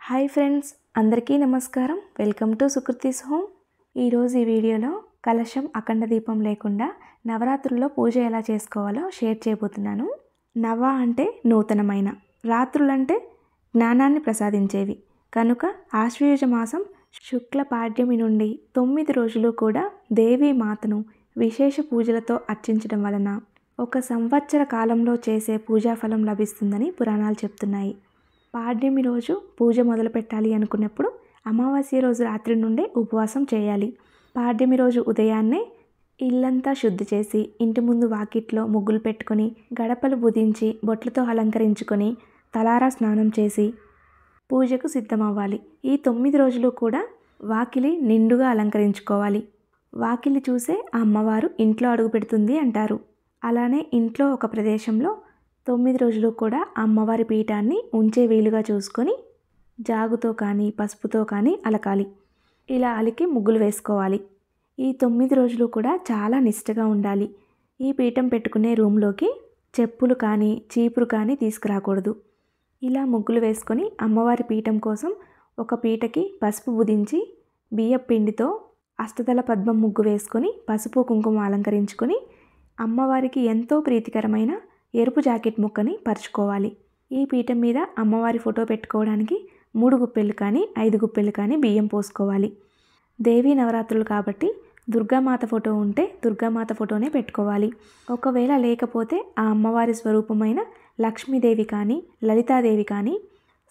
Hi friends, అందరికీ నమస్కారం. Welcome to Sukriti's home. ఈరోజు ఈ వీడియోలో కలశం అఖండ దీపం లేకుండా నవరాత్రుల్లో పూజ ఎలా చేసుకోవాలో షేర్ చేయబోతున్నాను. నవ అంటే నూతనమైన, రాత్రులంటే జ్ఞానాన్ని ప్రసాదించేవి. కనుక ఆశ్వయుజ మాసం శుక్ల పాడ్యమి నుండి 9 రోజులు కూడా దేవీ మాతను విశేష పూజలతో అర్చించడం వలన 1 సంవత్సర కాలంలో చేసే పూజాఫలం లభిస్తుందని పురాణాలు చెప్తున్నాయి. పాడ్యమి రోజు పూజ మొదలు పెట్టాలి అనుకున్నప్పుడు అమావాస్య రోజు రాత్రి నుండే ఉపవాసం చేయాలి. పాడ్యమి రోజు ఉదయాన్నే ఇల్లంతా శుద్ధి చేసి ఇంటి ముందు వాకిట్లో ముగ్గులు పెట్టుకొని గడపలు బుధించి బొట్లతో అలంకరించుకొని తలారా స్నానం చేసి పూజకు సిద్ధమవ్వాలి. ఈ 9 రోజులు కూడా వాకిలి నిండుగా అలంకరించుకోవాలి. వాకిలి చూసే ఆ అమ్మవారు ఇంట్లో అడుగు పెడుతుంది అంటారు. అలానే ఇంట్లో ఒక ప్రదేశంలో 9 రోజులు కూడా అమ్మవారి పీఠాన్ని ఉంచే వీలుగా చూసుకొని జాగుతో కానీ పసుపుతో కానీ అలకాలి. ఇలా అలికి ముగ్గులు వేసుకోవాలి. ఈ 9 రోజులు కూడా చాలా నిష్టగా ఉండాలి. ఈ పీఠం పెట్టుకునే రూమ్లోకి చెప్పులు కానీ చీపురు కానీ తీసుకురాకూడదు. ఇలా ముగ్గులు వేసుకొని అమ్మవారి పీఠం కోసం ఒక పీటకి పసుపు బుధించి బియ్యం పిండితో అష్టదళ పద్మం ముగ్గు వేసుకొని పసుపు కుంకుమ అలంకరించుకొని అమ్మవారికి ఎంతో ప్రీతికరమైన ఎరుపు జాకెట్ ముక్కని పరుచుకోవాలి. ఈ పీఠం మీద అమ్మవారి ఫోటో పెట్టుకోవడానికి 3 గుప్పెళ్ళు కానీ 5 గుప్పెళ్ళు కానీ బియ్యం పోసుకోవాలి. దేవీ నవరాత్రులు కాబట్టి దుర్గామాత ఫోటో ఉంటే దుర్గామాత ఫోటోనే పెట్టుకోవాలి. ఒకవేళ లేకపోతే ఆ అమ్మవారి స్వరూపమైన లక్ష్మీదేవి కానీ లలితాదేవి కానీ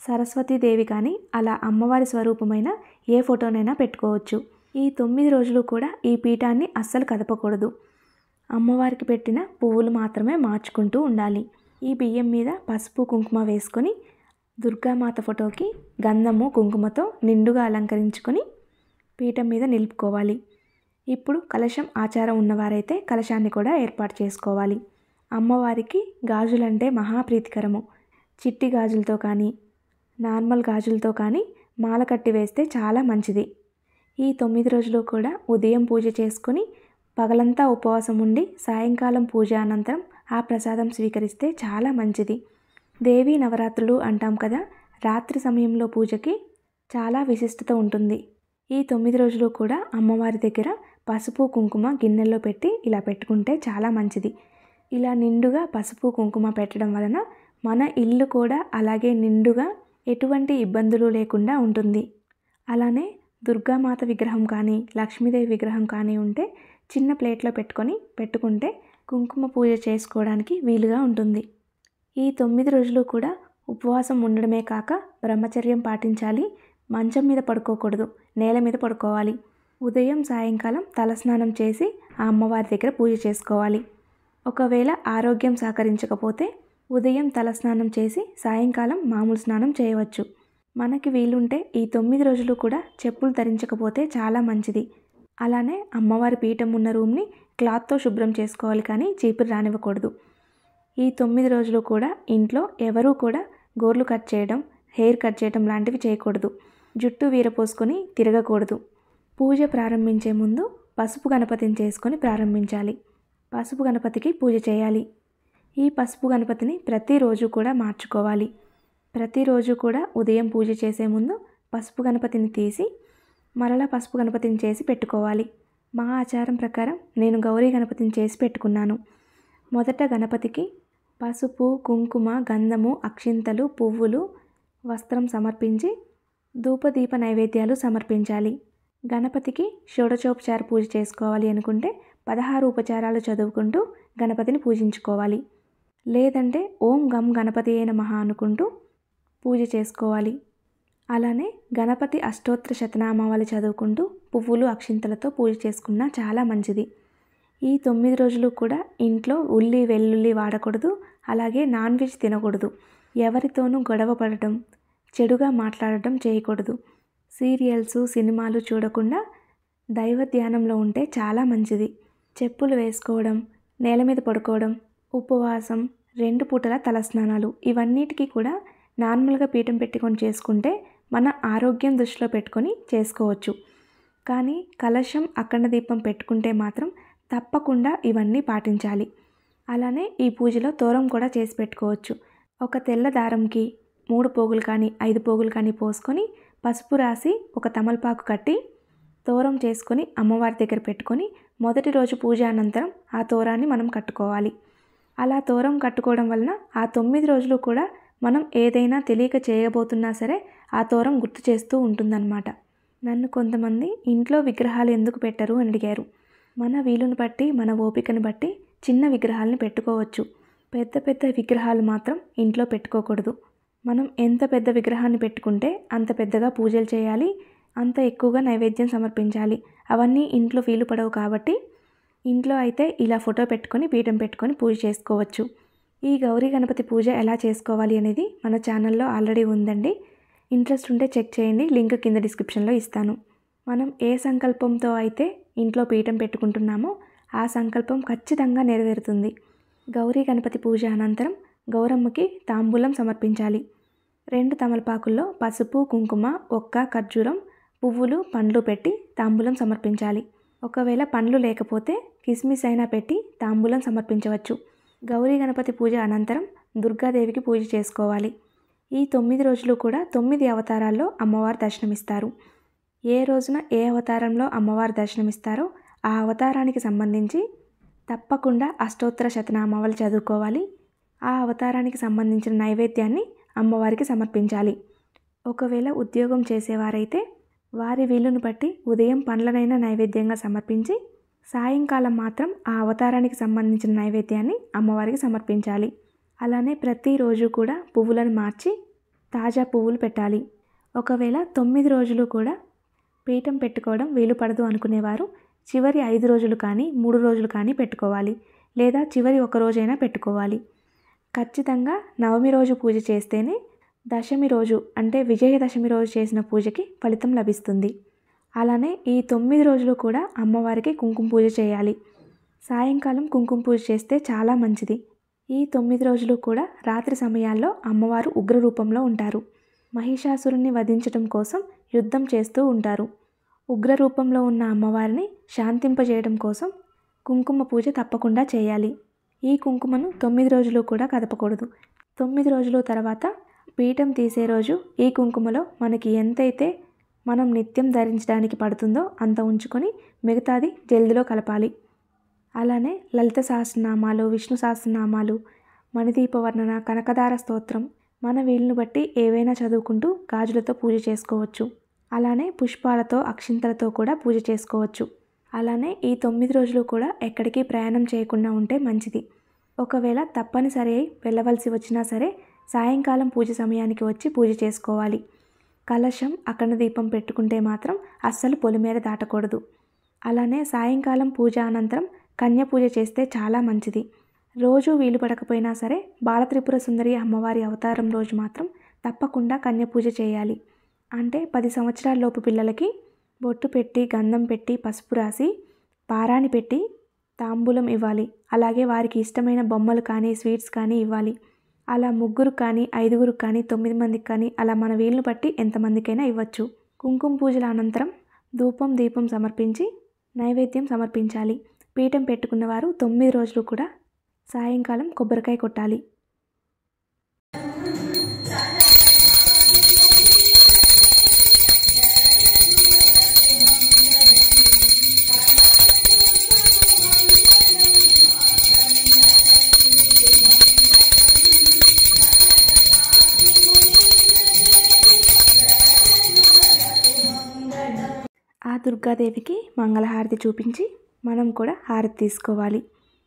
సరస్వతీదేవి కానీ అలా అమ్మవారి స్వరూపమైన ఏ ఫోటోనైనా పెట్టుకోవచ్చు. ఈ 9 రోజులు కూడా ఈ పీఠాన్ని అస్సలు కదపకూడదు. అమ్మవారికి పెట్టిన పువ్వులు మాత్రమే మార్చుకుంటూ ఉండాలి. ఈ బియ్యం మీద పసుపు కుంకుమ వేసుకొని దుర్గామాత ఫోటోకి గంధము కుంకుమతో నిండుగా అలంకరించుకొని పీఠం మీద నిలుపుకోవాలి. ఇప్పుడు కలశం ఆచారం ఉన్నవారైతే కలశాన్ని కూడా ఏర్పాటు చేసుకోవాలి. అమ్మవారికి గాజులంటే మహాప్రీతికరము. చిట్టి గాజులతో కానీ నార్మల్ గాజులతో కానీ మాల కట్టి వేస్తే చాలా మంచిది. ఈ 9 రోజులు కూడా ఉదయం పూజ చేసుకొని పగలంతా ఉపవాసం ఉండి సాయంకాలం పూజ అనంతరం ఆ ప్రసాదం స్వీకరిస్తే చాలా మంచిది. దేవీ నవరాత్రులు అంటాం కదా, రాత్రి సమయంలో పూజకి చాలా విశిష్టత ఉంటుంది. ఈ 9 రోజులు కూడా అమ్మవారి దగ్గర పసుపు కుంకుమ గిన్నెల్లో పెట్టి ఇలా పెట్టుకుంటే చాలా మంచిది. ఇలా నిండుగా పసుపు కుంకుమ పెట్టడం వలన మన ఇల్లు కూడా అలాగే నిండుగా ఎటువంటి ఇబ్బందులు లేకుండా ఉంటుంది. అలానే దుర్గామాత విగ్రహం కానీ లక్ష్మీదేవి విగ్రహం కానీ ఉంటే చిన్న ప్లేట్లో పెట్టుకుంటే కుంకుమ పూజ చేసుకోవడానికి వీలుగా ఉంటుంది. ఈ 9 రోజులు కూడా ఉపవాసం ఉండడమే కాక బ్రహ్మచర్యం పాటించాలి. మంచం మీద పడుకోకూడదు, నేల మీద పడుకోవాలి. ఉదయం సాయంకాలం తలస్నానం చేసి ఆ అమ్మవారి దగ్గర పూజ చేసుకోవాలి. ఒకవేళ ఆరోగ్యం సహకరించకపోతే ఉదయం తలస్నానం చేసి సాయంకాలం మామూలు స్నానం చేయవచ్చు. మనకి వీలుంటే ఈ 9 రోజులు కూడా చెప్పులు ధరించకపోతే చాలా మంచిది. అలానే అమ్మవారి పీఠం ఉన్న రూమ్ని క్లాత్తో శుభ్రం చేసుకోవాలి, కానీ చీపురు రానివ్వకూడదు. ఈ 9 రోజులు కూడా ఇంట్లో ఎవరూ కూడా గోర్లు కట్ చేయడం, హెయిర్ కట్ చేయడం లాంటివి చేయకూడదు. జుట్టు వీరపోసుకొని తిరగకూడదు. పూజ ప్రారంభించే ముందు పసుపు గణపతిని చేసుకొని ప్రారంభించాలి. పసుపు గణపతికి పూజ చేయాలి. ఈ పసుపు గణపతిని ప్రతిరోజు కూడా మార్చుకోవాలి. ప్రతిరోజు కూడా ఉదయం పూజ చేసే ముందు పసుపు గణపతిని తీసి మరలా పసుపు గణపతిని చేసి పెట్టుకోవాలి. మా ఆచారం ప్రకారం నేను గౌరీ గణపతిని చేసి పెట్టుకున్నాను. మొదట గణపతికి పసుపు కుంకుమ గంధము అక్షింతలు పువ్వులు వస్త్రం సమర్పించి ధూపదీప నైవేద్యాలు సమర్పించాలి. గణపతికి షోడశోపచార పూజ చేసుకోవాలి అనుకుంటే 16 ఉపచారాలు చదువుకుంటూ గణపతిని పూజించుకోవాలి. లేదంటే ఓం గం గణపతియే నమః అనుకుంటూ పూజ చేసుకోవాలి. అలానే గణపతి అష్టోత్తర శతనామావళి చదువుకుంటూ పువ్వులు అక్షింతలతో పూజ చేసుకున్నా చాలా మంచిది. ఈ 9 రోజులు కూడా ఇంట్లో ఉల్లి వెల్లుల్లి వాడకూడదు. అలాగే నాన్ వెజ్ తినకూడదు. ఎవరితోనూ గొడవ పడటం, చెడుగా మాట్లాడటం చేయకూడదు. సీరియల్స్ సినిమాలు చూడకుండా దైవ ధ్యానంలో ఉంటే చాలా మంచిది. చెప్పులు వేసుకోవడం, నేల మీద పడుకోవడం, ఉపవాసం, 2 పూటల తలస్నానాలు ఇవన్నిటికీ కూడా నార్మల్గా పీఠం పెట్టుకొని చేసుకుంటే మన ఆరోగ్యం దృష్టిలో పెట్టుకొని చేసుకోవచ్చు. కానీ కలశం అఖండ దీపం పెట్టుకుంటే మాత్రం తప్పకుండా ఇవన్నీ పాటించాలి. అలానే ఈ పూజలో తోరం కూడా చేసి పెట్టుకోవచ్చు. ఒక తెల్ల దారంకి 3 పోగులు కానీ 5 పోగులు కానీ పోసుకొని పసుపు రాసి ఒక తమలపాకు కట్టి తోరం చేసుకొని అమ్మవారి దగ్గర పెట్టుకొని మొదటి రోజు పూజ అనంతరం ఆ తోరాన్ని మనం కట్టుకోవాలి. అలా తోరం కట్టుకోవడం వలన ఆ 9 రోజులు కూడా మనం ఏదైనా తెలియక చేయబోతున్నా సరే ఆ తోరం గుర్తు చేస్తూ ఉంటుందన్నమాట. నన్ను కొంతమంది ఇంట్లో విగ్రహాలు ఎందుకు పెట్టరు అని అడిగారు. మన వీలుని బట్టి మన ఓపికను బట్టి చిన్న విగ్రహాలను పెట్టుకోవచ్చు. పెద్ద పెద్ద విగ్రహాలు మాత్రం ఇంట్లో పెట్టుకోకూడదు. మనం ఎంత పెద్ద విగ్రహాన్ని పెట్టుకుంటే అంత పెద్దగా పూజలు చేయాలి, అంత ఎక్కువగా నైవేద్యం సమర్పించాలి. అవన్నీ ఇంట్లో వీలు పడవు కాబట్టి ఇంట్లో అయితే ఇలా ఫోటో పెట్టుకొని పీఠం పెట్టుకొని పూజ చేసుకోవచ్చు. ఈ గౌరీ గణపతి పూజ ఎలా చేసుకోవాలి అనేది మన ఛానల్లో ఆల్రెడీ ఉందండి. ఇంట్రెస్ట్ ఉంటే చెక్ చేయండి, లింక్ కింద డిస్క్రిప్షన్లో ఇస్తాను. మనం ఏ సంకల్పంతో అయితే ఇంట్లో పీఠం పెట్టుకుంటున్నామో ఆ సంకల్పం ఖచ్చితంగా నెరవేరుతుంది. గౌరీ గణపతి పూజ అనంతరం గౌరమ్మకి తాంబూలం సమర్పించాలి. 2 తమలపాకుల్లో పసుపు, కుంకుమ, ఒక్క ఖర్జూరం, పువ్వులు, పండ్లు పెట్టి తాంబూలం సమర్పించాలి. ఒకవేళ పండ్లు లేకపోతే కిస్మిస్ అయినా పెట్టి తాంబూలం సమర్పించవచ్చు. గౌరీ గణపతి పూజ అనంతరం దుర్గాదేవికి పూజ చేసుకోవాలి. ఈ 9 రోజులు కూడా 9 అవతారాల్లో అమ్మవారు దర్శనమిస్తారు. ఏ రోజున ఏ అవతారంలో అమ్మవారు దర్శనమిస్తారో ఆ అవతారానికి సంబంధించి తప్పకుండా అష్టోత్తర శతనామావళి చదువుకోవాలి. ఆ అవతారానికి సంబంధించిన నైవేద్యాన్ని అమ్మవారికి సమర్పించాలి. ఒకవేళ ఉద్యోగం చేసేవారైతే వారి వీలును బట్టి ఉదయం పండ్లనైనా నైవేద్యంగా సమర్పించి సాయంకాలం మాత్రం ఆ అవతారానికి సంబంధించిన నైవేద్యాన్ని అమ్మవారికి సమర్పించాలి. అలానే ప్రతిరోజు కూడా పువ్వులను మార్చి తాజా పువ్వులు పెట్టాలి. ఒకవేళ 9 రోజులు కూడా పీఠం పెట్టుకోవడం వీలు పడదు అనుకునేవారు చివరి 5 రోజులు కానీ 3 రోజులు కానీ పెట్టుకోవాలి, లేదా చివరి 1 రోజైనా పెట్టుకోవాలి. ఖచ్చితంగా నవమి రోజు పూజ చేస్తేనే దశమి రోజు అంటే విజయదశమి రోజు చేసిన పూజకి ఫలితం లభిస్తుంది. అలానే ఈ 9 రోజులు కూడా అమ్మవారికి కుంకుమ పూజ చేయాలి. సాయంకాలం కుంకుమ పూజ చేస్తే చాలా మంచిది. ఈ 9 రోజులు కూడా రాత్రి సమయాల్లో అమ్మవారు ఉగ్ర రూపంలో ఉంటారు. మహిషాసురుణ్ణి వధించడం కోసం యుద్ధం చేస్తూ ఉంటారు. ఉగ్ర రూపంలో ఉన్న అమ్మవారిని శాంతింపజేయడం కోసం కుంకుమ పూజ తప్పకుండా చేయాలి. ఈ కుంకుమను 9 రోజులు కూడా కదపకూడదు. 9 రోజుల తర్వాత పీఠం తీసే రోజు ఈ కుంకుమలో మనకి ఎంతైతే మనం నిత్యం ధరించడానికి పడుతుందో అంత ఉంచుకొని మిగతాది జల్దిలో కలపాలి. అలానే లలిత సహస్రనామాలు, విష్ణు సహస్రనామాలు, మణిదీపవర్ణన, కనకదార స్తోత్రం మన వీలును బట్టి ఏవైనా చదువుకుంటూ గాజులతో పూజ చేసుకోవచ్చు. అలానే పుష్పాలతో అక్షింతలతో కూడా పూజ చేసుకోవచ్చు. అలానే ఈ 9 రోజులు కూడా ఎక్కడికి ప్రయాణం చేయకుండా ఉంటే మంచిది. ఒకవేళ తప్పనిసరి అయి వెళ్ళవలసి వచ్చినా సరే సాయంకాలం పూజ సమయానికి వచ్చి పూజ చేసుకోవాలి. కలశం, అఖండ దీపం పెట్టుకుంటే మాత్రం అస్సలు పొలిమేర దాటకూడదు. అలానే సాయంకాలం పూజ అనంతరం కన్య పూజ చేస్తే చాలా మంచిది. రోజు వీలు పడకపోయినా సరే బాలత్రిపుర సుందరి అమ్మవారి అవతారం రోజు మాత్రం తప్పకుండా కన్య పూజ చేయాలి. అంటే 10 సంవత్సరాల లోపు పిల్లలకి బొట్టు పెట్టి, గంధం పెట్టి, పసుపు రాసి, పారాణి పెట్టి తాంబూలం ఇవ్వాలి. అలాగే వారికి ఇష్టమైన బొమ్మలు కానీ స్వీట్స్ కానీ ఇవ్వాలి. అలా 3 కానీ 5 కానీ 9 మందికి కానీ అలా మన వీలును బట్టి ఎంతమందికైనా ఇవ్వచ్చు. కుంకుమ పూజల అనంతరం ధూపం, దీపం సమర్పించి నైవేద్యం సమర్పించాలి. పీఠం పెట్టుకున్నవారు 9 రోజులు కూడా సాయంకాలం కొబ్బరికాయ కొట్టాలి. ఆ దుర్గాదేవికి మంగళహారతి చూపించి మనం కూడా హారతి తీసుకోవాలి.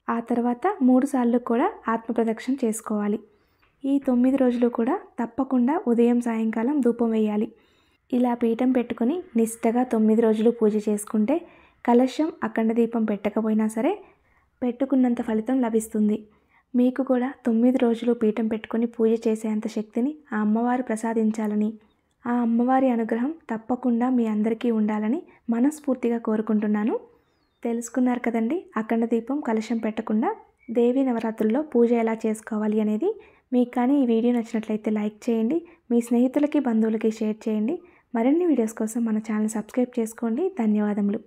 ఆ తర్వాత 3 సార్లు కూడా ఆత్మప్రదక్షిణ చేసుకోవాలి. ఈ 9 రోజులు కూడా తప్పకుండా ఉదయం సాయంకాలం ధూపం వేయాలి. ఇలా పీఠం పెట్టుకొని నిష్టగా 9 రోజులు పూజ చేసుకుంటే కలశం, అఖండ దీపం పెట్టకపోయినా సరే పెట్టుకున్నంత ఫలితం లభిస్తుంది. మీకు కూడా 9 రోజులు పీఠం పెట్టుకొని పూజ చేసేంత శక్తిని ఆ అమ్మవారు ప్రసాదించాలని, ఆ అమ్మవారి అనుగ్రహం తప్పకుండా మీ అందరికీ ఉండాలని మనస్ఫూర్తిగా కోరుకుంటున్నాను. తెలుసుకున్నారు కదండి, అఖండ దీపం, కలశం పెట్టకుండా దేవీ నవరాత్రుల్లో పూజ ఎలా చేసుకోవాలి అనేది. మీకు కానీ ఈ వీడియో నచ్చినట్లయితే లైక్ చేయండి, మీ స్నేహితులకి, బంధువులకి షేర్ చేయండి. మరిన్ని వీడియోస్ కోసం మన ఛానల్ సబ్స్క్రైబ్ చేసుకోండి. ధన్యవాదములు.